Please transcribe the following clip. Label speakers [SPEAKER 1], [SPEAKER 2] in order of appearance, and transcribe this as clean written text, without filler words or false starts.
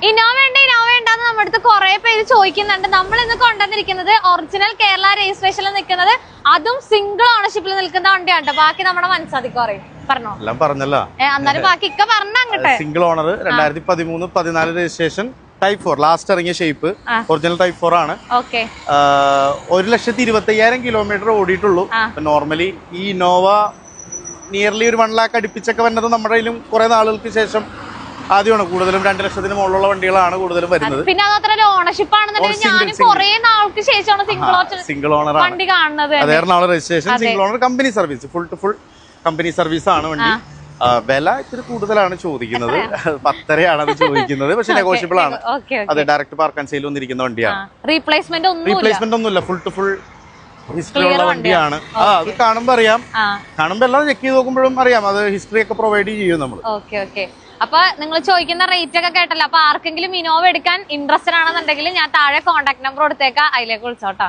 [SPEAKER 1] Innova ഉണ്ടെന്ന് നമ്മുടെ അടുത്ത് കുറെ പേര് ചോദിക്കുന്നുണ്ട്. നമ്മൾ ഇന്ന് കൊണ്ടുവന്നിരിക്കുന്നത് ഒറിജിനൽ കേരള രജിസ്ട്രേഷനിൽ നിൽക്കുന്നത്, അതും സിംഗിൾ ഓണർഷിപ്പിൽ നിൽക്കുന്ന വണ്ടിയാണ്. ബാക്കി നമ്മുടെ മനസ്സാധിക്കും പറയും പറഞ്ഞോ,
[SPEAKER 2] എല്ലാം പറഞ്ഞല്ലോ.
[SPEAKER 1] എന്നാലും ബാക്കി ഇക്ക പറഞ്ഞങ്ങട്ടെ.
[SPEAKER 2] Single owner 2013-14 registration, type 4 last ഇറങ്ങിയ ഷേപ്പ്, ഒറിജിനൽ ടൈപ്പ് 4 ആണ്. 1,25,000 കിലോമീറ്റർ ഓടിയിട്ടുള്ളൂ. നോർമലി ഈ ഇന്നോവ നിയർലി ഒരു 1 lakh അടുപ്പിച്ചൊക്കെ വരുന്നത് നമ്മുടെ കയ്യിലും കുറെ നാളുകൾക്ക് ശേഷം ആദ്യമാണ്. കൂടുതലും 2 ലക്ഷത്തിന് മുകളിലുള്ള വണ്ടികളാണ് കൂടുതലും വരുന്നത്.
[SPEAKER 1] പിന്നെ അതത്ര ഓണർഷിപ്പ് ആണെന്നുണ്ടെങ്കിൽ ഞാൻ കുറെ നാൾക്ക് ശേഷമാണ് സിംഗിൾ ഓണർ വണ്ടി കാണുന്നത്.
[SPEAKER 2] അതായിരുന്നു registration. Single owner company service, full to full company service ആണ് വണ്ടി. വില ഇത്തിരി കൂടുതലാണ് ചോദിക്കുന്നത്, 10,500 അത് ചോദിക്കുന്നത്. പക്ഷെ നെഗോഷ്യബിൾ ആണ്. അതെ, ഡയറക്ട് പാർക്ക് ആൻഡ് സെയിൽ വന്നിരിക്കുന്ന വണ്ടിയാണ്.
[SPEAKER 1] റീപ്ലേസ്മെന്റ്
[SPEAKER 2] ഒന്നുമില്ല, ഫുൾ ടു ഫുൾ ഹിസ്റ്ററി ഉള്ള വണ്ടിയാണ്. അത് കാണുമ്പോ അറിയാം, കാണുമ്പോ എല്ലാം ചെക്ക് ചെയ്ത് നോക്കുമ്പോഴും അറിയാം. അത് ഹിസ്റ്ററി ഒക്കെ പ്രൊവൈഡ് ചെയ്യും നമ്മൾ.
[SPEAKER 1] അപ്പൊ നിങ്ങൾ ചോദിക്കുന്ന റേറ്റ് ഒക്കെ കേട്ടല്ലോ. അപ്പൊ ആർക്കെങ്കിലും ഇന്നോവ എടുക്കാൻ ഇൻട്രസ്റ്റഡ് ആണെന്നുണ്ടെങ്കിൽ ഞാൻ താഴെ കോൺടാക്ട് നമ്പർ കൊടുത്തേക്കാം, അതിലേക്ക് വിളിച്ചോട്ടാ.